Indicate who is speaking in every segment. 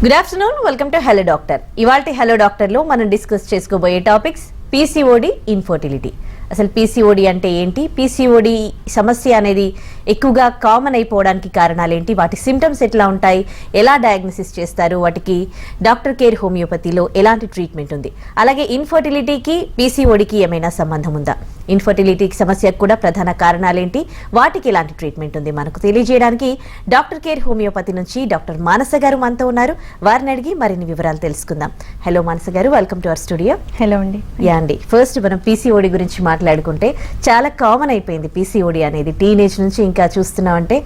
Speaker 1: Good afternoon, welcome to hello doctor. ఇవాల్టి hello doctor లో మనం డిస్కస్ చేసుకోబోయే టాపిక్స్ పీసీఓడి, ఇన్ఫర్టిలిటీ. అసలు పీసీఓడి అంటే ఏంటి, పీసీఓడి సమస్య అనేది ఎక్కువగా కామన్ అయిపోవడానికి కారణాలు ఏంటి, వాటి సిమ్టమ్స్ ఎట్లా ఉంటాయి, ఎలా డయాగ్నోసిస్ చేస్తారు, వాటికి డాక్టర్ కేర్ హోమియోపతిలో ఎలాంటి ట్రీట్మెంట్ ఉంది, అలాగే ఇన్ఫర్టిలిటీకి పీసీఓడికి ఏమైనా సంబంధం ఉందా, ఇన్ఫర్టిలిటీకి సమస్యకు కూడా ప్రధాన కారణాలేంటి, వాటికి ఎలాంటి ట్రీట్మెంట్ ఉంది మనకు తెలియజేయడానికి డాక్టర్ కేర్ హోమియోపతి నుంచి డాక్టర్ మానస గారు మనతో ఉన్నారు. వారిని అడిగి మరిన్ని వివరాలు తెలుసుకుందాం. హలో మానస గారు, welcome to our studio.
Speaker 2: Hello అండి.
Speaker 1: యా అండి, ఫస్ట్ మనం పీసీఓడి గురించి మాట్లాడుకుంటే చాలా కామన్ అయిపోయింది పీసీఓడి అనేది. టీనేజ్ నుంచి ఇంకా చూస్తున్నామంటే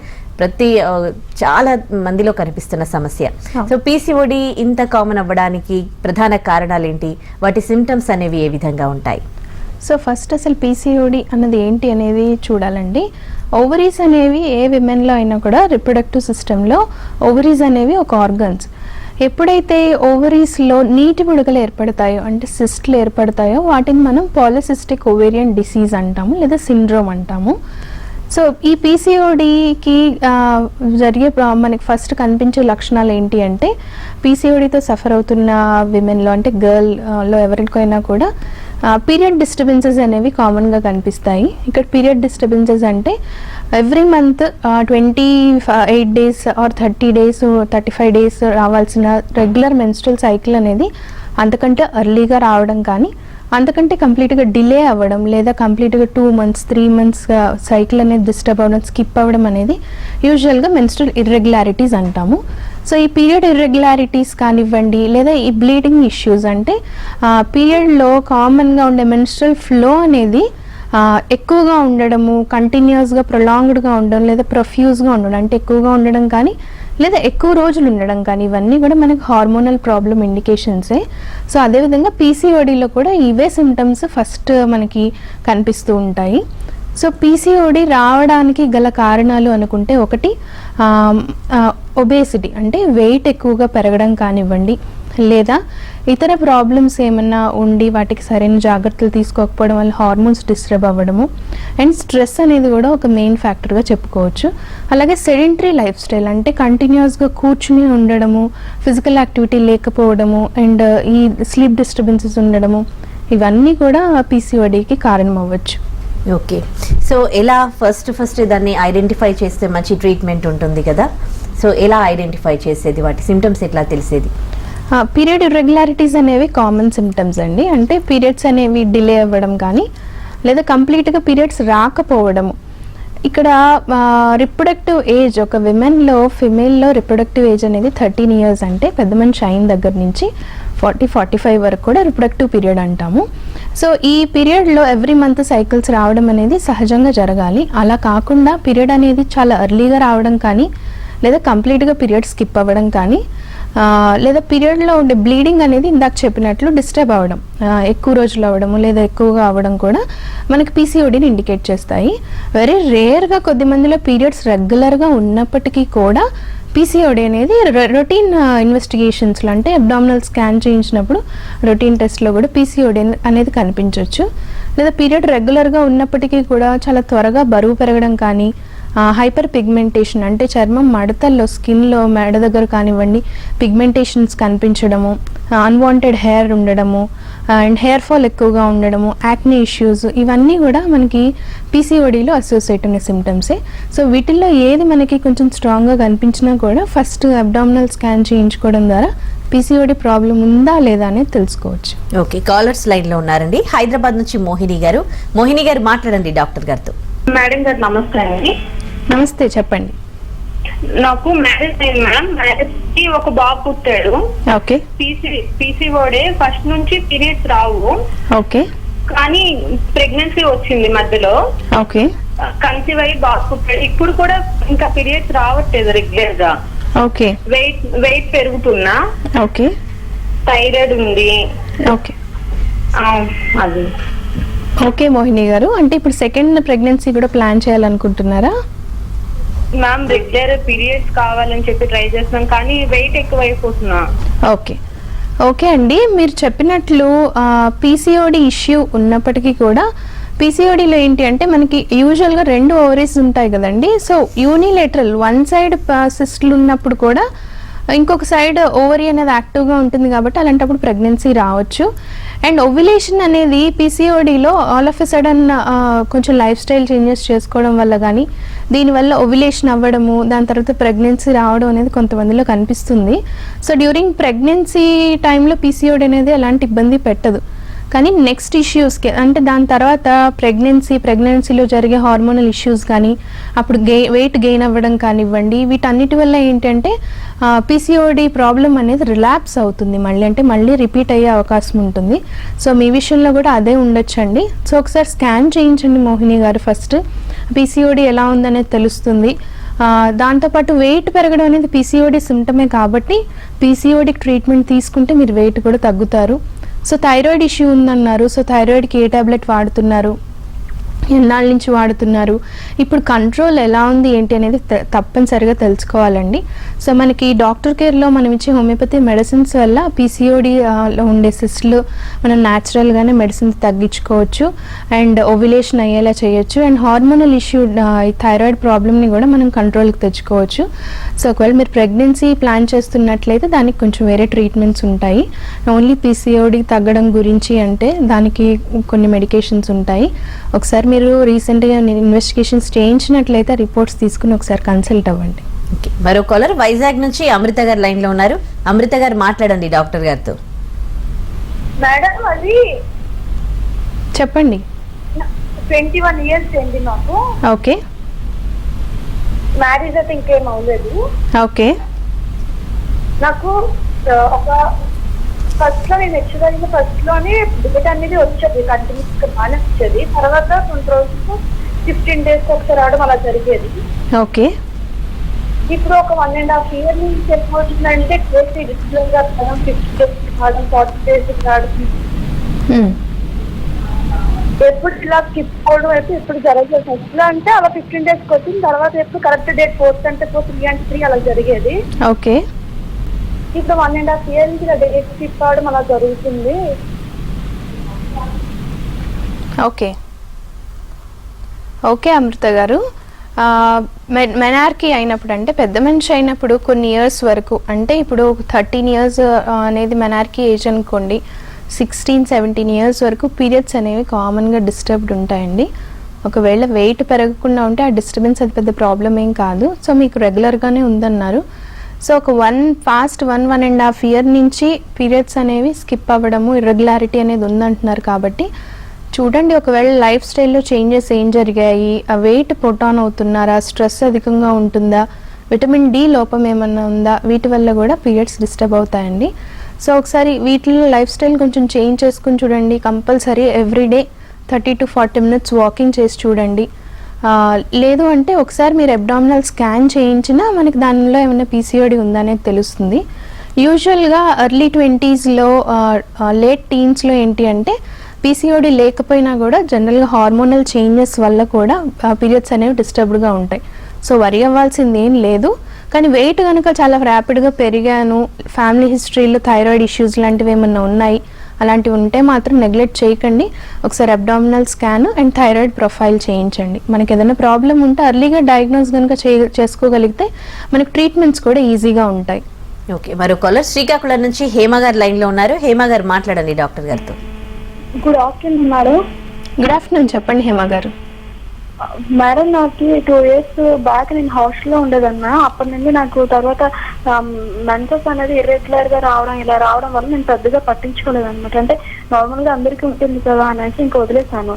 Speaker 1: చాలా మందిలో కనిపిస్తున్న సమస్య. సో పీసీఓడి ఇంత కామన్ అవ్వడానికి ప్రధాన కారణాలు ఏంటి, వాటి సిమ్టమ్స్ అనేవి ఏ విధంగా ఉంటాయి?
Speaker 2: సో ఫస్ట్ అసలు పీసీఓడి అన్నది ఏంటి అనేది చూడాలండి. ఓవరీస్ అనేవి ఏ విమెన్లో అయినా కూడా రిప్రొడక్టివ్ సిస్టంలో ఓవరీస్ అనేవి ఒక ఆర్గన్స్. ఎప్పుడైతే ఓవరీస్లో నీటి బుడగలు ఏర్పడతాయో అంటే సిస్ట్లు ఏర్పడతాయో వాటిని మనం పాలిసిస్టిక్ ఓవేరియన్ డిసీజ్ అంటాము లేదా సిండ్రోమ్ అంటాము. సో ఈ పీసీఓడికి జరిగే మనకి ఫస్ట్ కనిపించే లక్షణాలు ఏంటి అంటే పీసీఓడితో సఫర్ అవుతున్న విమెన్లో అంటే గర్ల్లో ఎవరికైనా కూడా పీరియడ్ డిస్టర్బెన్సెస్ అనేవి కామన్గా కనిపిస్తాయి. ఇక్కడ పీరియడ్ డిస్టర్బెన్సెస్ అంటే every month 28 days or 30 days 35 days రావాల్సిన రెగ్యులర్ మెన్స్ట్రల్ సైకిల్ అనేది అంతకంటే ఎర్లీగా రావడం కానీ అంతకంటే కంప్లీట్గా డిలే అవ్వడం లేదా కంప్లీట్గా 2 months 3 months సైకిల్ అనేది డిస్టర్బ్ అవ్వడం, స్కిప్ అవ్వడం అనేది యూజువల్గా మెన్స్ట్రల్ ఇర్రెగ్యులారిటీస్ అంటాము. సో ఈ పీరియడ్ ఇర్రెగ్యులారిటీస్ కానివ్వండి లేదా ఈ బ్లీడింగ్ ఇష్యూస్ అంటే పీరియడ్లో కామన్గా ఉండే మెన్స్ట్రల్ ఫ్లో అనేది ఎక్కువగా ఉండడము, కంటిన్యూస్గా ప్రొలాంగ్డ్గా ఉండడం లేదా ప్రొఫ్యూజ్గా ఉండడం అంటే ఎక్కువగా ఉండడం కానీ లేదా ఎక్కువ రోజులు ఉండడం కానీ ఇవన్నీ కూడా మనకి హార్మోనల్ ప్రాబ్లమ్ ఇండికేషన్సే. సో అదేవిధంగా పీసీఓడిలో కూడా ఇవే సిమ్టమ్స్ ఫస్ట్ మనకి కనిపిస్తూ ఉంటాయి. సో పీసీఓడి రావడానికి గల కారణాలు అనుకుంటే ఒకటి ఒబేసిటీ అంటే వెయిట్ ఎక్కువగా పెరగడం కానివ్వండి లేదా ఇతర ప్రాబ్లమ్స్ ఏమన్నా ఉండి వాటికి సరైన జాగ్రత్తలు తీసుకోకపోవడం వల్ల హార్మోన్స్ డిస్టర్బ్ అవ్వడము అండ్ స్ట్రెస్ అనేది కూడా ఒక మెయిన్ ఫ్యాక్టర్గా చెప్పుకోవచ్చు. అలాగే సెడెంటరీ లైఫ్ స్టైల్ అంటే కంటిన్యూస్గా కూర్చుని ఉండడము, ఫిజికల్ యాక్టివిటీ లేకపోవడము అండ్ ఈ స్లీప్ డిస్టర్బెన్సెస్ ఉండడము ఇవన్నీ కూడా పీసీఓడికి కారణం అవ్వచ్చు.
Speaker 1: ఓకే, సో ఎలా ఫస్ట్ దాన్ని ఐడెంటిఫై చేస్తే మంచి ట్రీట్మెంట్ ఉంటుంది కదా, సో ఎలా ఐడెంటిఫై చేసేది, వాటి సిమ్టమ్స్ ఎట్లా తెలిసేది?
Speaker 2: పీరియడ్ ఇర్రెగ్యులారిటీస్ అనేవి కామన్ సిమ్టమ్స్ అండి. అంటే పీరియడ్స్ అనేవి డిలే అవ్వడం కానీ లేదా కంప్లీట్గా పీరియడ్స్ రాకపోవడము. ఇక్కడ రిప్రొడక్టివ్ ఏజ్ ఒక విమెన్లో ఫిమేల్లో రిప్రొడక్టివ్ ఏజ్ అనేది 13 years అంటే పెద్ద మనిషి అయిన దగ్గర నుంచి 40-45 వరకు కూడా రిప్రొడక్టివ్ పీరియడ్ అంటాము. సో ఈ పీరియడ్లో ఎవ్రీ మంత్ సైకిల్స్ రావడం అనేది సహజంగా జరగాలి. అలా కాకుండా పీరియడ్ అనేది చాలా ఎర్లీగా రావడం కానీ లేదా కంప్లీట్గా పీరియడ్ స్కిప్ అవ్వడం కానీ లేదా పీరియడ్లో ఉండే బ్లీడింగ్ అనేది ఇందాక చెప్పినట్లు డిస్టర్బ్ అవ్వడం, ఎక్కువ రోజులు అవ్వడము లేదా ఎక్కువగా అవ్వడం కూడా మనకి పీసీఓడిని ఇండికేట్ చేస్తాయి. వెరీ రేర్గా కొద్ది మందిలో పీరియడ్స్ రెగ్యులర్గా ఉన్నప్పటికీ కూడా పీసీఓడి అనేది రొటీన్ ఇన్వెస్టిగేషన్స్లో అంటే అబ్డామినల్ స్కాన్ చేయించినప్పుడు రొటీన్ టెస్ట్లో కూడా పీసీఓడి అనేది కనిపించవచ్చు. లేదా పీరియడ్ రెగ్యులర్గా ఉన్నప్పటికీ కూడా చాలా త్వరగా బరువు పెరగడం కానీ హైపర్ పిగ్మెంటేషన్ అంటే చర్మం మడతల్లో స్కిన్లో మెడ దగ్గర కానివ్వండి పిగ్మెంటేషన్స్ కనిపించడము, అన్వాంటెడ్ హెయిర్ ఉండడము అండ్ హెయిర్ ఫాల్ ఎక్కువగా ఉండడము, యాక్నే ఇష్యూస్ ఇవన్నీ కూడా మనకి పీసీఓడిలో అసోసియేట్ ఉన్న సిమ్టమ్సే. సో వీటిల్లో ఏది మనకి కొంచెం స్ట్రాంగ్గా కనిపించినా కూడా ఫస్ట్ అబ్డామినల్ స్కాన్ చేయించుకోవడం ద్వారా పీసీఓడి ప్రాబ్లం ఉందా లేదా అనేది తెలుసుకోవచ్చు.
Speaker 1: ఓకే, కాలర్స్ లైన్లో ఉన్నారండి. హైదరాబాద్ నుంచి మోహిని గారు. మోహిని గారు మాట్లాడండి డాక్టర్ గారితో.
Speaker 3: మేడం గారు నమస్తే అండి.
Speaker 2: నమస్తే, చెప్పండి.
Speaker 3: నాకు మ్యారేజ్ అయింది మేడం. మ్యారేజ్ కి ఒక బాబు పుట్టాడు.
Speaker 2: ఓకే.
Speaker 3: పీసీఓడి ఫస్ట్ నుంచి పీరియడ్స్ రావు.
Speaker 2: ఓకే.
Speaker 3: కానీ ప్రెగ్నెన్సీ వచ్చింది మధ్యలో.
Speaker 2: ఓకే.
Speaker 3: కన్సీవ్ అయ్యి బాబు పుట్టాడు. ఇప్పుడు కూడా ఇంకా పీరియడ్స్ రావట్లేదు రెగ్యులర్ గా.
Speaker 2: ఓకే.
Speaker 3: వెయిట్ పెరుగుతున్నా.
Speaker 2: ఓకే.
Speaker 3: థైరాయిడ్ ఉంది.
Speaker 2: ఓకే.
Speaker 3: అది.
Speaker 2: ఓకే మోహిని గారు, అంటే ఇప్పుడు సెకండ్ ప్రెగ్నెన్సీ కూడా ప్లాన్ చేయాలనుకుంటున్నారా?
Speaker 3: మ్యామ్ రెగ్యులర్ పీరియడ్స్ కావాలని చెప్పి ట్రై చేస్తున్నాం కానీ వెయిట్ ఎక్కువ అయిపోతున్నా.
Speaker 2: ఓకే. ఓకే అండి, మీరు చెప్పినట్లు పీసీఓడి ఇష్యూ ఉన్నప్పటికీ కూడా పీసీఓడిలో ఏంటి అంటే మనకి యూజువల్గా 2 ఓవరీస్ ఉంటాయి కదండి. సో యూనిలేటరల్ 1 side సిస్ట్లు ఉన్నప్పుడు కూడా ఇంకొక సైడ్ ఓవరీ అనేది యాక్టివ్గా ఉంటుంది కాబట్టి అలాంటప్పుడు ప్రెగ్నెన్సీ రావచ్చు. అండ్ ఓవ్యులేషన్ అనేది పీసీఓడిలో ఆల్ ఆఫ్ ఎ సడన్ కొంచెం లైఫ్ స్టైల్ చేంజెస్ చేసుకోవడం వల్ల కానీ దీనివల్ల ఓవ్యులేషన్ అవ్వడము, దాని తర్వాత ప్రెగ్నెన్సీ రావడం అనేది కొంతమందిలో కనిపిస్తుంది. సో డ్యూరింగ్ ప్రెగ్నెన్సీ టైంలో పీసీఓడి అనేది ఎలాంటి ఇబ్బంది పెట్టదు. కానీ నెక్స్ట్ ఇష్యూస్కి అంటే దాని తర్వాత ప్రెగ్నెన్సీలో జరిగే హార్మోనల్ ఇష్యూస్ కానీ అప్పుడు వెయిట్ గెయిన్ అవ్వడం కానివ్వండి, వీటన్నిటి వల్ల ఏంటంటే పీసీఓడి ప్రాబ్లం అనేది రిలాప్స్ అవుతుంది మళ్ళీ రిపీట్ అయ్యే అవకాశం ఉంటుంది. సో మీ విషయంలో కూడా అదే ఉండొచ్చండి. సో ఒకసారి స్కాన్ చేయించండి మోహిని గారు. ఫస్ట్ పీసీఓడి ఎలా ఉందనేది తెలుస్తుంది. దాంతోపాటు వెయిట్ పెరగడం అనేది పీసీఓడి సిమ్టమే కాబట్టి పీసీఓడికి ట్రీట్మెంట్ తీసుకుంటే మీరు వెయిట్ కూడా తగ్గుతారు. సో థైరాయిడ్ ఇష్యూ ఉందన్నారు. సో థైరాయిడ్కి ఏ టాబ్లెట్ వాడుతున్నారు, ఎన్నాళ్ళ నుంచి వాడుతున్నారు, ఇప్పుడు కంట్రోల్ ఎలా ఉంది ఏంటి అనేది తప్పనిసరిగా తెలుసుకోవాలండి. సో మనకి డాక్టర్ కేర్లో మనం ఇచ్చే హోమియోపతి మెడిసిన్స్ వల్ల పీసీఓడిలో ఉండే సిస్ట్లు మనం న్యాచురల్గానే మెడిసిన్స్ తగ్గించుకోవచ్చు అండ్ ఓవ్యులేషన్ అయ్యేలా చేయొచ్చు. అండ్ హార్మోనల్ ఇష్యూ ఈ థైరాయిడ్ ప్రాబ్లమ్ని కూడా మనం కంట్రోల్కి తెచ్చుకోవచ్చు. సో ఒకవేళ మీరు ప్రెగ్నెన్సీ ప్లాన్ చేస్తున్నట్లయితే దానికి కొంచెం వేరే ట్రీట్మెంట్స్ ఉంటాయి. ఓన్లీ పీసీఓడి తగ్గడం గురించి అంటే దానికి కొన్ని మెడికేషన్స్ ఉంటాయి. ఒకసారి మీరు రీసెంట్గా ఇన్వెస్టిగేషన్స్ చేయించినట్లయితే రిపోర్ట్స్ తీసుకుని ఒకసారి కన్సల్ట్ అవ్వండి.
Speaker 1: ఓకే, మరో కాలర్ వైజాగ్ నుంచి అమృత గారు లైన్ లో ఉన్నారు. అమృత గారు మాట్లాడండి డాక్టర్ గారితో.
Speaker 3: మేడం అది
Speaker 2: చెప్పండి.
Speaker 3: 21 years అండి నాకు.
Speaker 2: ఓకే,
Speaker 3: మ్యారేజ్ అయితే ఇంకేం అవ్వలేదు.
Speaker 2: ఓకే,
Speaker 3: నాకు ఒక ఫస్ట్ లో నేను హెచ్చుగలిగిన ఫస్ట్ లోనే బిగట్ అనేది వచ్చేది, కంటిన్యూస్ గా బాగానే వచ్చేది. తర్వాత కొన్ని రోజులు 15 days ఒకసారి రావడం అలా జరిగేది.
Speaker 2: ఓకే,
Speaker 3: ఇప్పుడు ఒక 1.5 year నుంచి చెప్పబోతుందంటే కేసీ డిస్ప్లేన్ గా 50 days రావడం, 40 days రావడం, ఎప్పుడు ఇలా స్కిప్ అవడం అయితే ఇప్పుడు జరగలేదు. ఫస్ట్ లో అంటే అలా 15 days వచ్చిన తర్వాత ఎప్పుడు కరెక్ట్ డేట్ 4th అంటే 4, 3 అంటే 3 అలా జరిగేది.
Speaker 2: ఓకే,
Speaker 3: ఇప్పుడు 1.5 year నుంచి ఇలా డేట్ స్కిప్ అవడం అలా జరుగుతుంది.
Speaker 2: ఓకే, ఓకే అమృత గారు. మెనార్కీ అయినప్పుడు అంటే పెద్ద మనిషి అయినప్పుడు కొన్ని ఇయర్స్ వరకు అంటే ఇప్పుడు 13 years అనేది మెనార్కీ ఏజ్ అనుకోండి, 16-17 years వరకు పీరియడ్స్ అనేవి కామన్గా డిస్టర్బ్డ్ ఉంటాయండి. ఒకవేళ వెయిట్ పెరగకుండా ఉంటే ఆ డిస్టర్బెన్స్ అది పెద్ద ప్రాబ్లం ఏం కాదు. సో మీకు రెగ్యులర్గానే ఉందన్నారు. సో ఒక 1.5 year నుంచి పీరియడ్స్ అనేవి స్కిప్ అవ్వడము, ఇర్రెగ్యులారిటీ అనేది ఉందంటున్నారు. కాబట్టి చూడండి, ఒకవేళ లైఫ్ స్టైల్లో చేంజెస్ ఏం జరిగాయి, ఆ వెయిట్ పుట్ ఆన్ అవుతున్నారా, స్ట్రెస్ అధికంగా ఉంటుందా, విటమిన్ డి లోపం ఏమన్నా ఉందా, వీటి వల్ల కూడా పీరియడ్స్ డిస్టర్బ్ అవుతాయండి. సో ఒకసారి వీటిలో లైఫ్ స్టైల్ కొంచెం చేంజ్ చేసుకుని చూడండి. Compulsory everyday 30 to 40 minutes walking చేసి చూడండి. లేదు అంటే ఒకసారి మీరు అబ్డామినల్ స్కాన్ చేయించినా మనకి దానిలో ఏమైనా పీసీఓడి ఉందా అనేది తెలుస్తుంది. యూజువల్గా ఎర్లీ 20sలో లేట్ టీన్స్లో ఏంటి అంటే పీసీఓడి లేకపోయినా కూడా జనరల్గా హార్మోనల్ చేంజెస్ వల్ల కూడా పీరియడ్స్ అనేవి డిస్టర్బ్డ్గా ఉంటాయి. సో వరి అవ్వాల్సింది ఏం లేదు. కానీ వెయిట్ కనుక చాలా ర్యాపిడ్గా పెరిగాను, ఫ్యామిలీ హిస్టరీలో థైరాయిడ్ ఇష్యూస్ లాంటివి ఏమన్నా ఉన్నాయి, అలాంటివి ఉంటే మాత్రం నెగ్లెక్ట్ చేయకండి. ఒకసారి abdominal scan and thyroid profile చేయించండి. మనకి ఏదైనా ప్రాబ్లం ఉంటే అర్లీగా డయాగ్నోస్ కనుక చేసుకోగలిగితే మనకి ట్రీట్మెంట్స్ కూడా ఈజీగా ఉంటాయి.
Speaker 1: ఓకే, మరో కాలర్ శ్రీకాకుళం నుంచి హేమ గారు లైన్ లో ఉన్నారు. హేమ గారు మాట్లాడండి డాక్టర్ గారితో.
Speaker 3: Good afternoon madam.
Speaker 2: Good afternoon, చెప్పండి హేమ గారు.
Speaker 3: మేడం నాకు 2 years బ్యాక్ నేను హాస్టల్లో ఉండేదన్నా. అప్పటి నుండి నాకు తర్వాత మెన్సెస్ అనేది ఇర్రెగ్యులర్ గా ఇలా రావడం వల్ల నేను పెద్దగా పట్టించుకోలేదు అనమాట. అంటే నార్మల్ గా అందరికీ ఉంటుంది కదా అనేసి ఇంకా వదిలేసాను.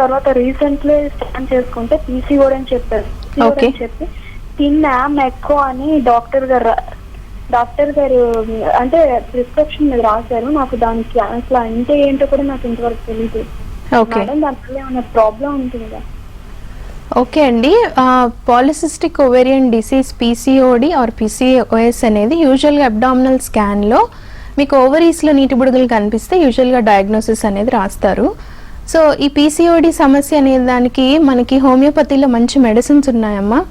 Speaker 3: తర్వాత రీసెంట్లీ స్కాన్ చేసుకుంటే పీసీఓడి అని చెప్పారు. చెప్పి తిన్నా మెక్కో అని డాక్టర్ గారు అంటే ప్రిస్క్రిప్షన్ మీద రాశారు. నాకు దానికి అసలు అంటే ఏంటో కూడా నాకు ఇంతవరకు తెలియదు. దానివల్ల ఏమైనా ప్రాబ్లం ఉంటుందా?
Speaker 2: ఓకే అండి, polycystic ovarian disease PCOD are PCOS అనేది యూజువల్గా అబ్డామినల్ స్కాన్లో మీకు ఓవరీస్లో నీటి బుడగలు కనిపిస్తే యూజువల్గా డయాగ్నోసిస్ అనేది రాస్తారు. సో ఈ పీసీఓడి సమస్య అనే దానికి మనకి హోమియోపతిలో మంచి మెడిసిన్స్ ఉన్నాయమ్మా.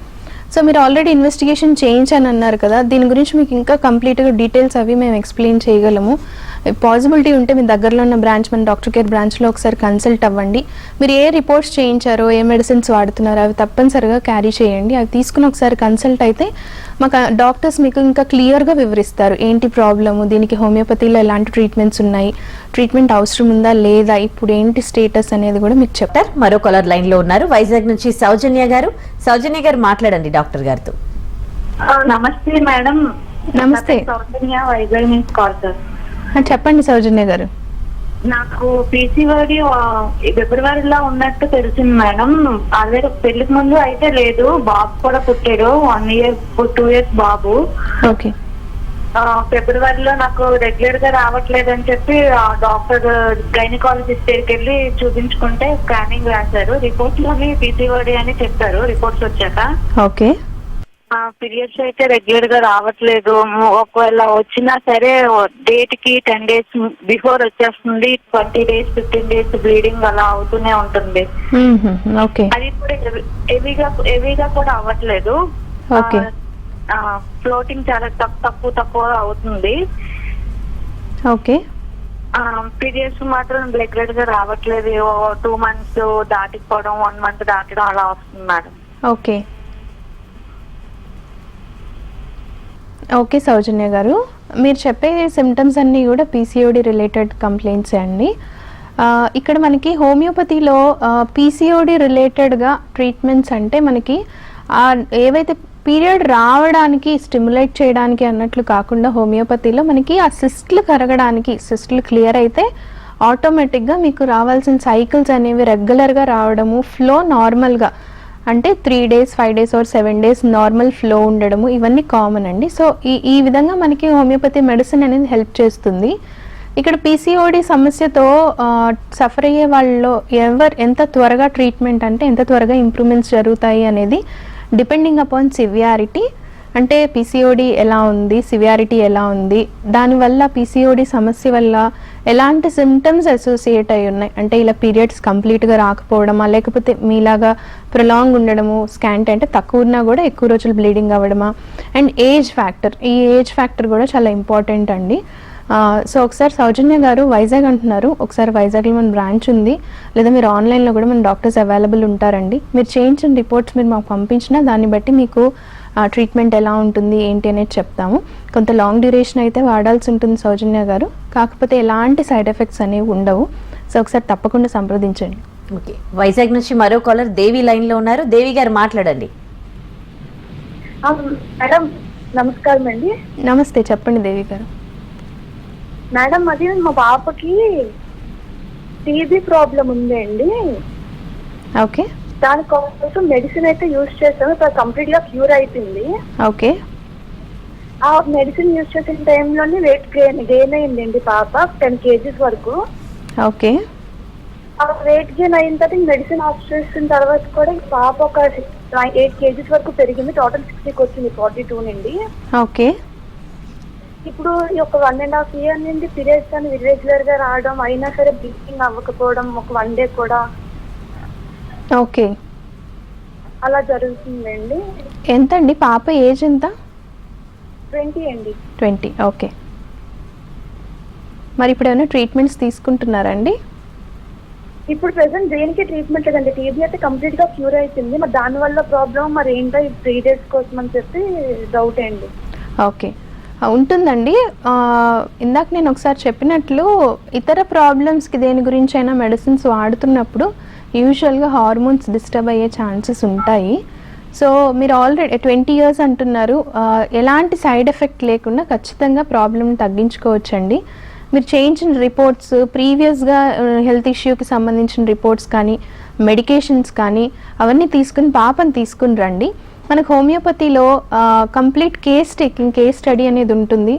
Speaker 2: సో మీరు ఆల్రెడీ ఇన్వెస్టిగేషన్ చేయించాను అన్నారు కదా, దీని గురించి మీకు ఇంకా కంప్లీట్గా డీటెయిల్స్ అవి మేము ఎక్స్ప్లెయిన్ చేయగలము. పాసిబిలిటీ ఉంటే మీ దగ్గరలో ఉన్న బ్రాంచ్, మన డాక్టర్ కేర్ బ్రాంచ్లో ఒకసారి కన్సల్ట్ అవ్వండి. మీరు ఏ రిపోర్ట్స్ చేయించారో, ఏ మెడిసిన్స్ వాడుతున్నారో అవి తప్పనిసరిగా క్యారీ చేయండి. అవి తీసుకుని ఒకసారి కన్సల్ట్ అయితే మాకు డాక్టర్స్ మీకు ఇంకా క్లియర్గా వివరిస్తారు ఏంటి ప్రాబ్లము, దీనికి హోమియోపతిలో ఎలాంటి ట్రీట్మెంట్స్ ఉన్నాయి, ట్రీట్మెంట్ అవసరం ఉందా లేదా, ఇప్పుడు ఏంటి స్టేటస్ అనేది కూడా మీకు చెప్తారు.
Speaker 1: మరో కాలర్ లైన్ లో ఉన్నారు, వైజాగ్ నుంచి సౌజన్య గారు. సౌజన్య గారు మాట్లాడండి డాక్టర్ గారితో.
Speaker 3: నమస్తే మేడం.
Speaker 2: నమస్తే.
Speaker 3: సౌజన్య, వైజాగ్ నుంచి కాల్ సార్.
Speaker 2: చెప్పండి సౌజన్య గారు.
Speaker 3: నాకు పీసీఓడి ఫిబ్రవరిలో ఉన్నట్టు తెలిసింది మేడం. అదే పెళ్లికి ముందు అయితే లేదు, బాబు కూడా పుట్టాడు, 1 year 2 years బాబు.
Speaker 2: ఓకే.
Speaker 3: ఫిబ్రవరిలో నాకు రెగ్యులర్ గా రావట్లేదు అని చెప్పి డాక్టర్ గైనకాలజిస్ట్ దగ్గరికి వెళ్ళి చూపించుకుంటే స్కానింగ్ రాశారు. రిపోర్ట్స్ లోని పీసీఓడి అని చెప్పారు రిపోర్ట్స్ వచ్చాక.
Speaker 2: ఓకే.
Speaker 3: పీరియడ్స్ అయితే రెగ్యులర్ గా రావట్లేదు. ఒకవేళ వచ్చినా సరే డేట్ కి 10 days బిఫోర్ వచ్చేస్తుంది. 20 days 15 days బ్లీడింగ్ అలా అవుతూనే ఉంటుంది.
Speaker 2: ఓకే.
Speaker 3: అది కూడా హెవీగా కూడా అవ్వట్లేదు.
Speaker 2: ఓకే.
Speaker 3: ఫ్లోటింగ్ చాలా తక్కువ అవుతుంది.
Speaker 2: ఓకే.
Speaker 3: పీరియడ్స్ మాత్రం రెగ్యులర్ గా రావట్లేదు. 2 months దాటిపోవడం, 1 month దాటడం అలా వస్తుంది మేడం.
Speaker 2: ఓకే. ఓకే సౌజన్య గారు, మీరు చెప్పే సిమ్టమ్స్ అన్నీ కూడా పీసీఓడి రిలేటెడ్ కంప్లైంట్స్ అండి. ఇక్కడ మనకి హోమియోపతిలో పీసీఓడి రిలేటెడ్గా ట్రీట్మెంట్స్ అంటే మనకి ఏవైతే పీరియడ్ రావడానికి స్టిమ్యులేట్ చేయడానికి అన్నట్లు కాకుండా హోమియోపతిలో మనకి ఆ సిస్ట్లు కరగడానికి, సిస్ట్లు క్లియర్ అయితే ఆటోమేటిక్గా మీకు రావాల్సిన సైకిల్స్ అనేవి రెగ్యులర్గా రావడము, ఫ్లో నార్మల్గా అంటే 3 days 5 days or 7 days normal flow ఉండడము, ఇవన్నీ కామన్ అండి. సో ఈ విధంగా మనకి హోమియోపతి మెడిసిన్ అనేది హెల్ప్ చేస్తుంది. ఇక్కడ పీసీఓడి సమస్యతో సఫర్ అయ్యే వాళ్ళలో ఎంత త్వరగా ట్రీట్మెంట్ అంటే ఎంత త్వరగా ఇంప్రూవ్మెంట్స్ జరుగుతాయి అనేది డిపెండింగ్ అపాన్ సివియారిటీ, అంటే పీసీఓడి ఎలా ఉంది, సివియారిటీ ఎలా ఉంది, దానివల్ల పీసీఓడి సమస్య వల్ల ఎలాంటి సిమ్టమ్స్ అసోసియేట్ అయి ఉన్నాయి, అంటే ఇలా పీరియడ్స్ కంప్లీట్గా రాకపోవడమా, లేకపోతే మీలాగా ప్రొలాంగ్ ఉండడము, స్కాంట్ అంటే తక్కువ ఉన్నా కూడా ఎక్కువ రోజులు బ్లీడింగ్ అవ్వడమా, అండ్ ఏజ్ ఫ్యాక్టర్, ఈ ఏజ్ ఫ్యాక్టర్ కూడా చాలా ఇంపార్టెంట్ అండి. సో ఒకసారి సౌజన్య గారు వైజాగ్ అంటున్నారు, ఒకసారి వైజాగ్లో మన బ్రాంచ్ ఉంది, లేదా మీరు ఆన్లైన్లో కూడా మన డాక్టర్స్ అవైలబుల్ ఉంటారండి. మీరు చేయించిన రిపోర్ట్స్ మీరు మాకు పంపించినా దాన్ని బట్టి మీకు ట్రీట్మెంట్ ఎలా ఉంటుంది ఏంటి అనేది చెప్తాము. కొంత లాంగ్ డ్యూరేషన్ అయితే వాడాల్సి ఉంటుంది సౌజన్య గారు, కాకపోతే ఎలాంటి సైడ్ ఎఫెక్ట్స్ అనేవి ఉండవు. సో ఒకసారి తప్పకుండా సంప్రదించండి.
Speaker 1: ఓకే. వైజాగ్ నుంచి మరో కాలర్ దేవి లైన్లో ఉన్నారు. దేవి గారు మాట్లాడండి.
Speaker 3: మేడం నమస్కారం అండి.
Speaker 2: నమస్తే, చెప్పండి దేవి గారు.
Speaker 3: మేడం అది మా పాపకి టీబీ ప్రాబ్లం ఉంది అండి.
Speaker 2: ఓకే.
Speaker 3: దానికోసం మెడిసిన్ అయితే యూజ్ చేసాము, కంప్లీట్ గా క్యూర్ అయిపోయింది.
Speaker 2: ఓకే.
Speaker 3: ఆ మెడిసిన్ యూజ్ చేసిన టైంలోనే వెయిట్ గెయిన్ అయిందండి పాప 10 kgs వరకు.
Speaker 2: ఓకే.
Speaker 3: ఆ వెయిట్ గెయిన్ అయిన తర్వాత మెడిసిన్ ఆఫ్ చేసిన తర్వాత కూడా పాప ఒక 8 kgs వరకు పెరిగింది. టోటల్ 60కి వచ్చింది 42 నుండి.
Speaker 2: ఓకే.
Speaker 3: ఇప్పుడు ఈ ఒక 1.5 year నుండి పీరియడ్స్ అని ఇర్రెగ్యులర్ గా రావడం, అయినా సరే బ్లీడింగ్ అవ్వకపోవడం, ఒక 1 day కూడా.
Speaker 2: ఓకే.
Speaker 3: అలా జరుగుతుందండి.
Speaker 2: ఎంత అండి పాప ఏజ్ ఎంత?
Speaker 3: 20 అండి.
Speaker 2: 20. ఓకే. మరి ఇప్పుడు ఏమైనా ట్రీట్మెంట్స్ తీసుకుంటున్నారండి?
Speaker 3: ఇప్పుడు ప్రెసెంట్ దేనికి ట్రీట్మెంట్ లేదండి. టీబీ అయితే కంప్లీట్ గా క్యూర్ అయిపోయింది. మరి దానివల్ల ప్రాబ్లం మరి ఏంటో 3 days కోసం అని చెప్పి డౌట్ అండి.
Speaker 2: ఓకే, ఉంటుందండి. ఇందాక నేను ఒకసారి చెప్పినట్లు ఇతర ప్రాబ్లమ్స్కి దేని గురించి అయినా మెడిసిన్స్ వాడుతున్నప్పుడు యూజువల్గా హార్మోన్స్ డిస్టర్బ్ అయ్యే ఛాన్సెస్ ఉంటాయి. సో మీరు ఆల్రెడీ 20 years అంటున్నారు, ఎలాంటి సైడ్ ఎఫెక్ట్ లేకుండా ఖచ్చితంగా ప్రాబ్లమ్ని తగ్గించుకోవచ్చండి. మీరు చేయించిన రిపోర్ట్స్, ప్రీవియస్గా హెల్త్ ఇష్యూకి సంబంధించిన రిపోర్ట్స్ కానీ మెడికేషన్స్ కానీ అవన్నీ తీసుకుని పాపని తీసుకుని రండి. మనకు హోమియోపతిలో కంప్లీట్ కేస్ స్టడీ అనేది ఉంటుంది.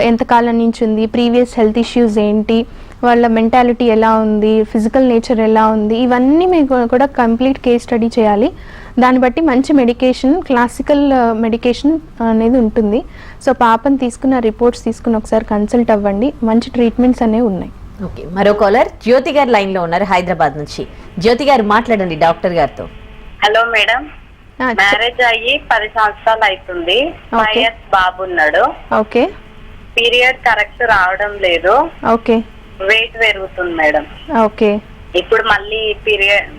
Speaker 2: ఎంతకాలం నుంచి ఉంది, ప్రీవియస్ హెల్త్ ఇష్యూస్ ఏంటి, వాళ్ళ మెంటాలిటీ ఎలా ఉంది, ఫిజికల్ నేచర్ ఎలా ఉంది, ఇవన్నీ మీకు కూడా కంప్లీట్ కేస్ స్టడీ చేయాలి. దాన్ని బట్టి మంచి మెడికేషన్, క్లాసికల్ మెడికేషన్ అనేది ఉంటుంది. సో పాపని తీసుకున్న రిపోర్ట్స్ తీసుకుని ఒకసారి కన్సల్ట్ అవ్వండి, మంచి ట్రీట్మెంట్స్ అనేవి ఉన్నాయి.
Speaker 1: ఓకే, మరో కాలర్ జ్యోతి గారు లైన్లో ఉన్నారు హైదరాబాద్ నుంచి. జ్యోతి గారు మాట్లాడండి డాక్టర్ గారితో.
Speaker 4: హలో మేడం, మ్యారేజ్ అయ్యి 10 సంవత్సరాలు అవుతుంది. 5 years బాబు ఉన్నాడు.
Speaker 2: ఓకే.
Speaker 4: పీరియడ్ కరెక్ట్ రావడం లేదు,
Speaker 2: ఓకే
Speaker 4: వెయిట్ పెరుగుతుంది మేడం.
Speaker 2: ఓకే
Speaker 4: ఇప్పుడు మళ్ళీ పీరియడ్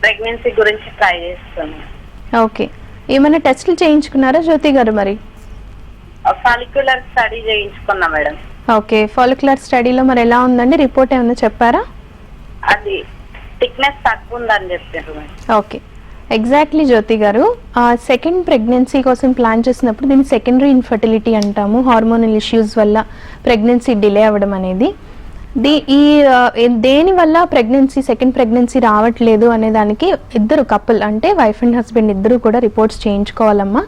Speaker 4: ప్రెగ్నెన్సీ గురించి ట్రై చేస్తున్నాను.
Speaker 2: ఓకే ఏమైనా టెస్టులు చేయించుకున్నారా జ్యోతి గారు మరి?
Speaker 4: ఫాలిక్యులర్ స్టడీ చేయించుకున్నా మేడం.
Speaker 2: ఓకే ఫాలిక్యులర్ స్టడీలో మరి ఎలా ఉందండి, రిపోర్ట్ ఏమైనా చెప్పారా?
Speaker 4: అది థిక్నెస్ తక్కువ ఉందని చెప్పారు మేడం.
Speaker 2: ఓకే ఎగ్జాక్ట్లీ జ్యోతి గారు, సెకండ్ ప్రెగ్నెన్సీ కోసం ప్లాన్ చేసినప్పుడు దీన్ని సెకండరీ ఇన్ఫర్టిలిటీ అంటాము. హార్మోనల్ ఇష్యూస్ వల్ల ప్రెగ్నెన్సీ డిలే అవ్వడం అనేది. దేని వల్ల సెకండ్ ప్రెగ్నెన్సీ రావట్లేదు అనే దానికి ఇద్దరు కపుల్ అంటే వైఫ్ అండ్ హస్బెండ్ ఇద్దరు కూడా రిపోర్ట్స్ చేయించుకోవాలమ్మా.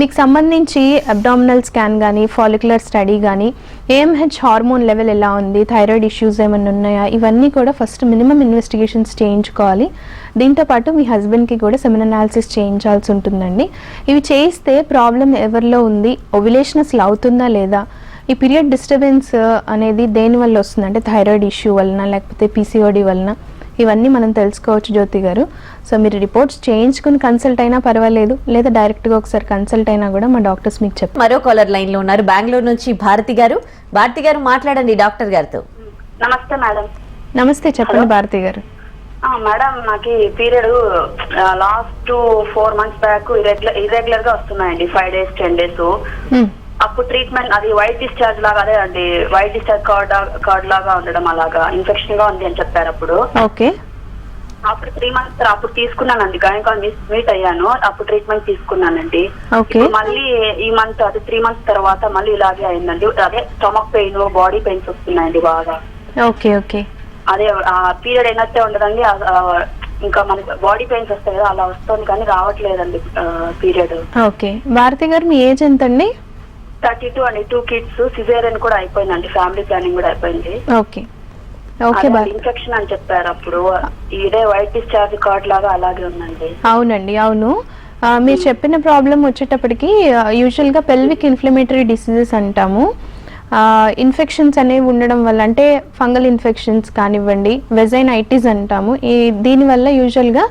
Speaker 2: మీకు సంబంధించి అబ్డామినల్ స్కాన్ కానీ ఫాలిక్యులర్ స్టడీ కానీ ఏఎంహెచ్ హార్మోన్ లెవెల్ ఎలా ఉంది, థైరాయిడ్ ఇష్యూస్ ఏమైనా ఉన్నాయా, ఇవన్నీ కూడా ఫస్ట్ మినిమం ఇన్వెస్టిగేషన్స్ చేయించుకోవాలి. దీంతోపాటు మీ హస్బెండ్కి కూడా సెమెన్ అనాలిసిస్ చేయించాల్సి ఉంటుందండి. ఇవి చేయిస్తే ప్రాబ్లం ఎవరిలో ఉంది, ఓవ్యులేషన్ అసలు అవుతుందా లేదా, ఈ పీరియడ్ డిస్టర్బెన్స్ అనేది దేని వల్ల వస్తుంది అంటే థైరాయిడ్ ఇష్యూ వలన లేకపోతే పీసీఓడి వలన, ఇవన్నీ మనం తెలుసుకోవచ్చు జ్యోతి గారు. సో మీరు రిపోర్ట్స్ చేయించుకుని కన్సల్ట్ అయినా పర్వాలేదు, లేదా డైరెక్ట్గా ఒకసారి కన్సల్ట్ అయినా కూడా మా డాక్టర్స్ మీకు చెప్తారు.
Speaker 1: మరో కాలర్ లైన్ లో ఉన్నారు, బెంగళూరు నుంచి భారతి గారు. భారతి గారు మాట్లాడండి డాక్టర్ గారితో.
Speaker 4: నమస్తే మేడం.
Speaker 2: నమస్తే, చెప్పండి భారతి గారు.
Speaker 4: మేడం నాకు period last 4 months back irregular గా వస్తున్నాయండి, 5 days 10 days. అప్పుడు ట్రీట్మెంట్ అది వైట్ డిశ్చార్జ్ లాగా, అదే అండి వైట్ డిశ్చార్జ్ కార్డ్ లాగా ఉండడం, అలాగా ఇన్ఫెక్షన్ గా ఉంది అని చెప్పారు అప్పుడు.
Speaker 2: ఓకే
Speaker 4: అప్పుడు 3 months అప్పుడు తీసుకున్నానండి, గైనకాలజిస్ట్ మీట్ అయ్యాను, అప్పుడు ట్రీట్మెంట్ తీసుకున్నానండి.
Speaker 2: ఓకే
Speaker 4: మళ్ళీ ఈ మంత్ అది 3 months తర్వాత మళ్ళీ ఇలాగే అయిందండి. అదే స్టమక్ పెయిన్, బాడీ పెయిన్స్ వస్తున్నాయండి బాగా.
Speaker 2: ఓకే ఓకే
Speaker 4: అదే పీరియడ్ అయినట్టే ఉండదండి, ఇంకా మనకి బాడీ పెయిన్స్ వస్తాయి కదా అలా వస్తుంది, కానీ రావట్లేదండి పీరియడ్.
Speaker 2: ఓకే భారతి గారు మీ ఏజ్ ఎంత అండి?
Speaker 4: 32 అండి, 2 kids, సిజేరియన్ కూడా అయిపోయిందండి, ఫ్యామిలీ ప్లానింగ్ కూడా అయిపోయింది.
Speaker 2: ఓకే ఓకే
Speaker 4: ఇన్ఫెక్షన్ అని చెప్పారు అప్పుడు, ఇదే వైట్ డిశ్చార్జ్ కార్డ్ లాగా అలాగే ఉందండి.
Speaker 2: అవునండి అవును, మీరు చెప్పిన ప్రాబ్లం వచ్చేటప్పటికి యూజువల్గా పెల్విక్ ఇన్ఫ్లమేటరీ డిసీజెస్ అంటాము. ఇన్ఫెక్షన్స్ అనేవి ఉండడం వల్ల అంటే ఫంగల్ ఇన్ఫెక్షన్స్ కానివ్వండి, వెజైనైటిస్ అంటాము. దీనివల్ల యూజువల్గా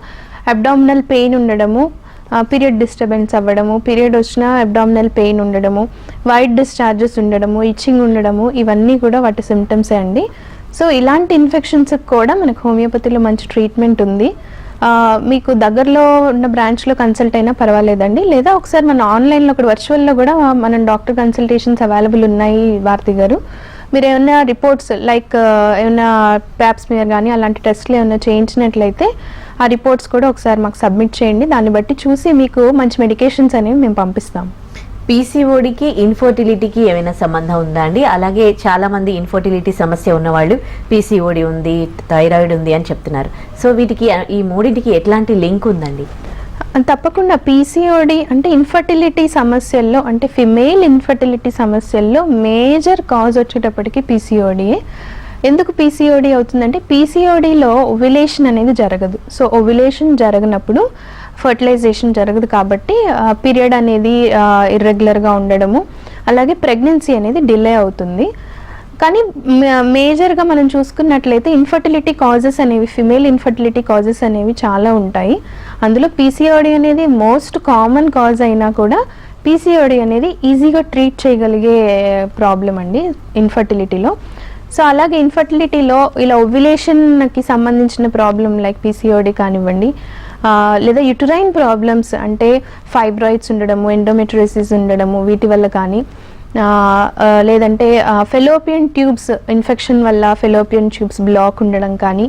Speaker 2: అబ్డామినల్ పెయిన్ ఉండడము, పీరియడ్ డిస్టర్బెన్స్ అవ్వడము, పీరియడ్ వచ్చిన అబ్డామినల్ పెయిన్ ఉండడము, వైట్ డిశ్చార్జెస్ ఉండడము, ఇచ్చింగ్ ఉండడము, ఇవన్నీ కూడా వాటి సిమ్టమ్సే అండి. సో ఇలాంటి ఇన్ఫెక్షన్స్కి కూడా మనకు హోమియోపతిలో మంచి ట్రీట్మెంట్ ఉంది. మీకు దగ్గరలో ఉన్న బ్రాంచ్లో కన్సల్ట్ అయినా పర్వాలేదండి, లేదా ఒకసారి మన ఆన్లైన్లో కూడా వర్చువల్లో కూడా మనం డాక్టర్ కన్సల్టేషన్స్ అవైలబుల్ ఉన్నాయి భారతి గారు. మీరు ఏమైనా రిపోర్ట్స్ లైక్ ఏమైనా ప్యాప్స్మియర్ కానీ అలాంటి టెస్ట్లు ఏమైనా చేయించినట్లయితే ఆ రిపోర్ట్స్ కూడా ఒకసారి మాకు సబ్మిట్ చేయండి, దాన్ని బట్టి చూసి మీకు మంచి మెడికేషన్స్ అనేవి మేము పంపిస్తాం.
Speaker 1: పీసీఓడికి ఇన్ఫర్టిలిటీకి ఏమైనా సంబంధం ఉందా అండి? అలాగే చాలా మంది ఇన్ఫర్టిలిటీ సమస్య ఉన్నవాళ్ళు పీసీఓడి ఉంది, థైరాయిడ్ ఉంది అని చెప్తున్నారు. సో వీటికి ఈ మూడింటికి ఎట్లాంటి లింక్ ఉందండి?
Speaker 2: తప్పకుండా పీసీఓడి అంటే ఇన్ఫర్టిలిటీ సమస్యల్లో అంటే ఫిమేల్ ఇన్ఫర్టిలిటీ సమస్యల్లో మేజర్ కాజ్ వచ్చేటప్పటికి పీసీఓడియే. ఎందుకు పీసీఓడి అవుతుందంటే పీసీఓడిలో ఓవ్యులేషన్ అనేది జరగదు. సో ఓవ్యులేషన్ జరగనప్పుడు ఫర్టిలైజేషన్ జరగదు, కాబట్టి పీరియడ్ అనేది ఇర్రెగ్యులర్గా ఉండడము, అలాగే ప్రెగ్నెన్సీ అనేది డిలే అవుతుంది. కానీ మేజర్గా మనం చూసుకున్నట్లయితే ఇన్ఫర్టిలిటీ కాజెస్ అనేవి, ఫిమేల్ ఇన్ఫర్టిలిటీ కాజెస్ అనేవి చాలా ఉంటాయి. అందులో పీసీఓడి అనేది మోస్ట్ కామన్ కాజ్ అయినా కూడా పీసీఓడి అనేది ఈజీగా ట్రీట్ చేయగలిగే ప్రాబ్లం అండి ఇన్ఫర్టిలిటీలో. సో అలాగే ఇన్ఫర్టిలిటీలో ఇలా ఓవ్యులేషన్కి సంబంధించిన ప్రాబ్లం లైక్ పీసీఓడి కానివ్వండి, లేదా యుటరైన్ ప్రాబ్లమ్స్ అంటే ఫైబ్రాయిడ్స్ ఉండడము, ఎండోమెట్రియోసిస్ ఉండడము, వీటి వల్ల కానీ, లేదంటే ఫెలోపియన్ ట్యూబ్స్ ఇన్ఫెక్షన్ వల్ల ఫెలోపియన్ ట్యూబ్స్ బ్లాక్ ఉండడం కానీ,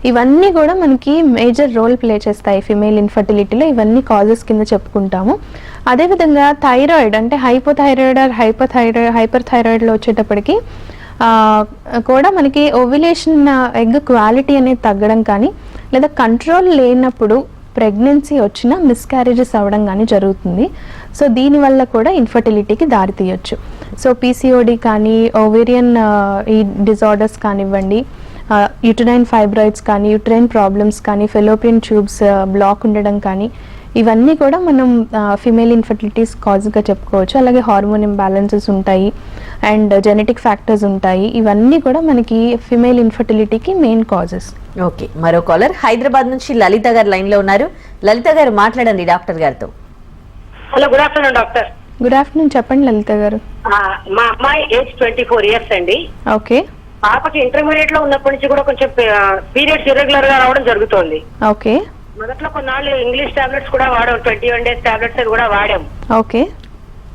Speaker 2: ఇవన్నీ కూడా మనకి మేజర్ రోల్ ప్లే చేస్తాయి ఫిమేల్ ఇన్ఫర్టిలిటీలో. ఇవన్నీ కాజెస్ కింద చెప్పుకుంటాము. అదేవిధంగా థైరాయిడ్ అంటే హైపోథైరాయిడ్ ఆర్ హైపర్ థైరాయిడ్లో వచ్చేటప్పటికి కూడా మనకి ఓవ్యులేషన్ ఎగ్ క్వాలిటీ అనేది తగ్గడం కానీ, లేదా కంట్రోల్ లేనప్పుడు ప్రెగ్నెన్సీ వచ్చిన మిస్క్యారేజెస్ అవ్వడం కానీ జరుగుతుంది. సో దీనివల్ల కూడా ఇన్ఫర్టిలిటీకి దారి తీయొచ్చు. సో పీసీఓడి కానీ, ఓవేరియన్ ఈ డిజార్డర్స్ కానివ్వండి, యుటరైన్ ఫైబ్రాయిడ్స్ కానీ, యుటరైన్ ప్రాబ్లమ్స్ కానీ, ఫెలోపియన్ ట్యూబ్స్ బ్లాక్ ఉండడం కానీ, ఇవన్నీ కూడా మనం ఫిమేల్ ఇన్ఫర్టిలిటీస్ కాజ్గా చెప్పుకోవచ్చు. అలాగే హార్మోన్ ఇంబ్యాలెన్సెస్ ఉంటాయి అండ్ జెనెటిక్ ఫ్యాక్టర్స్ ఉంటాయి. ఇవన్నీ కూడా మనకి ఫిమేల్ ఇన్ఫర్టిలిటీకి మెయిన్ కాజెస్.
Speaker 1: ఓకే, మరో కాలర్ హైదరాబాద్ నుంచి లలిత గారు లైన్ లో ఉన్నారు. లలిత గారు మాట్లాడండి డాక్టర్ గారితో.
Speaker 5: Hello, good afternoon doctor.
Speaker 2: Good afternoon, చెప్పండి లలిత గారు.
Speaker 5: మా అమ్మాయి ఏజ్ 24 years అండి.
Speaker 2: ఓకే.
Speaker 5: పాపకి ఇంటర్మీడియట్ లో ఉన్నప్పటి నుంచి కూడా కొంచెం పీరియడ్స్ ఇర్రెగ్యులర్ గా రావడం జరుగుతోంది.
Speaker 2: ఓకే.
Speaker 5: మొదట్లో కొన్నాళ్ళు ఇంగ్లీష్ టాబ్లెట్స్ కూడా వాడాం, 21 days టాబ్లెట్స్ అది కూడా వాడాం.
Speaker 2: ఓకే.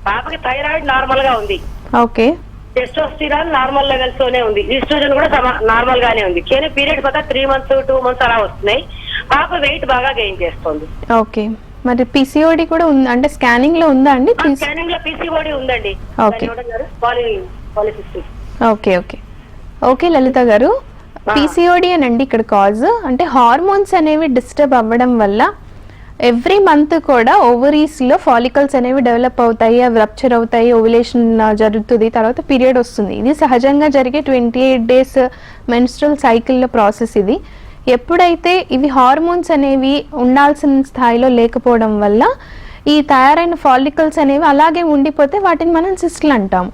Speaker 5: పాపకి థైరాయిడ్ నార్మల్ గా ఉంది.
Speaker 2: ఓకే.
Speaker 5: టెస్టోస్టిరాన్ నార్మల్ లెవెల్స్ లోనే ఉంది, ఈస్ట్రోజన్ కూడా నార్మల్ గానే ఉంది. కానీ పీరియడ్ పక్క 3 months 2 months అలా వస్తున్నాయి. పాప వెయిట్ బాగా గెయిన్ చేస్తుంది.
Speaker 2: ఓకే. మరి పిసిఓడి కూడా ఉంది అంటే స్కానింగ్ లో ఉందా అండి?
Speaker 5: స్కానింగ్ లో పిసిఓడి ఉందండి.
Speaker 2: Okay.
Speaker 5: Polycystic.
Speaker 2: Okay. Okay. Okay Lalitha garu, PCOD అనండి ఇక్కడ కాజ్ అంటే హార్మోన్స్ అనేవి డిస్టర్బ్ అవ్వడం వల్ల ఎవ్రీ మంత్ కూడా ఓవరీస్లో ఫాలికల్స్ అనేవి డెవలప్ అవుతాయి, అవి రప్చర్ అవుతాయి, ఓవులేషన్ జరుగుతుంది, తర్వాత పీరియడ్ వస్తుంది. ఇది సహజంగా జరిగే 28 days మెన్స్ట్రల్ సైకిల్లో ప్రాసెస్ ఇది. ఎప్పుడైతే ఇవి హార్మోన్స్ అనేవి ఉండాల్సిన స్థాయిలో లేకపోవడం వల్ల ఈ తయారైన ఫాలికల్స్ అనేవి అలాగే ఉండిపోతే వాటిని మనం సిస్ట్లు అంటాము.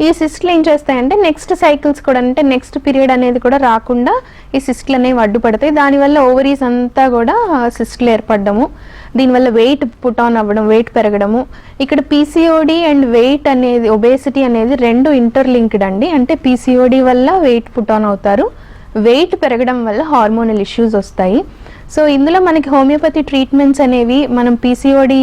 Speaker 2: ఈ సిస్ట్లు ఏం చేస్తాయంటే నెక్స్ట్ సైకిల్స్ కూడా అంటే నెక్స్ట్ పీరియడ్ అనేది కూడా రాకుండా ఈ సిస్ట్లు అనేవి అడ్డుపడతాయి. దానివల్ల ఓవరీస్ అంతా కూడా సిస్ట్లు ఏర్పడము, దీనివల్ల వెయిట్ పుట్ ఆన్ అవ్వడం, వెయిట్ పెరగడము. ఇక్కడ పీసీఓడి అండ్ వెయిట్ అనేది, ఒబేసిటీ అనేది రెండు ఇంటర్లింక్డ్ అండి. అంటే పీసీఓడి వల్ల వెయిట్ పుట్ ఆన్ అవుతారు, వెయిట్ పెరగడం వల్ల హార్మోనల్ ఇష్యూస్ వస్తాయి. సో ఇందులో మనకి హోమియోపతి ట్రీట్మెంట్స్ అనేవి మనం పీసీఓడి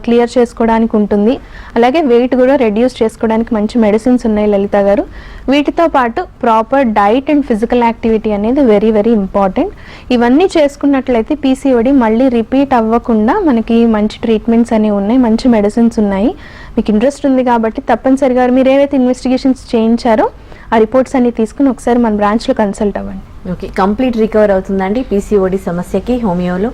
Speaker 2: క్లియర్ చేసుకోవడానికి ఉంటుంది, అలాగే వెయిట్ కూడా రెడ్యూస్ చేసుకోవడానికి మంచి మెడిసిన్స్ ఉన్నాయి లలిత గారు. వీటితో పాటు proper diet and physical activity అనేది వెరీ వెరీ ఇంపార్టెంట్. ఇవన్నీ చేసుకున్నట్లయితే పీసీఓడి మళ్ళీ రిపీట్ అవ్వకుండా మనకి మంచి ట్రీట్మెంట్స్ అనేవి ఉన్నాయి, మంచి మెడిసిన్స్ ఉన్నాయి. మీకు ఇంట్రెస్ట్ ఉంది కాబట్టి తప్పనిసరిగా మీరు ఏవైతే ఇన్వెస్టిగేషన్స్ చేయించారో ఆ రిపోర్ట్స్ అన్ని తీసుకుని ఒకసారి మన బ్రాంచ్లో కన్సల్ట్ అవ్వండి.
Speaker 1: ఓకే. కంప్లీట్ రికవర్ అవుతుందండి పీసీఓడి సమస్యకి హోమియోలో?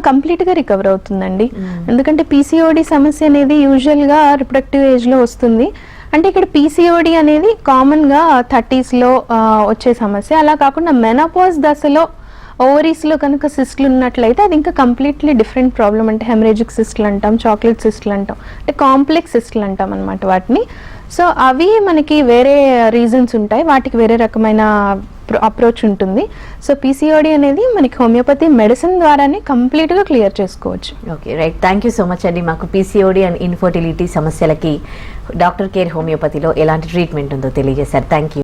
Speaker 2: కంప్లీట్గా రికవర్ అవుతుందండి. ఎందుకంటే పీసీఓడి సమస్య అనేది యూజువల్గా రిప్రొడక్టివ్ ఏజ్లో వస్తుంది. అంటే ఇక్కడ పీసీఓడి అనేది కామన్గా 30sలో వచ్చే సమస్య. అలా కాకుండా మెనోపాజ్ దశలో ఓవరీస్లో కనుక సిస్ట్లు ఉన్నట్లయితే అది ఇంకా కంప్లీట్లీ డిఫరెంట్ ప్రాబ్లం. అంటే హెమరేజిక్ సిస్ట్లు అంటాం, చాక్లెట్ సిస్ట్లు అంటాం, అంటే కాంప్లెక్స్ సిస్ట్లు అంటాం అనమాట వాటిని. సో అవి మనకి వేరే రీజన్స్ ఉంటాయి, వాటికి వేరే రకమైన అప్రోచ్ ఉంటుంది. సో పీసీఓడి అనేది మనకి హోమియోపతి మెడిసిన్ ద్వారానే కంప్లీట్గా క్లియర్ చేసుకోవచ్చు.
Speaker 1: Okay, right. Thank you so much అండి. మాకు పీసీఓడి అండ్ ఇన్ఫర్టిలిటీ సమస్యలకి డాక్టర్ కేర్ హోమియోపతిలో ఎలాంటి ట్రీట్మెంట్ ఉందో తెలియజేశారు. Thank you.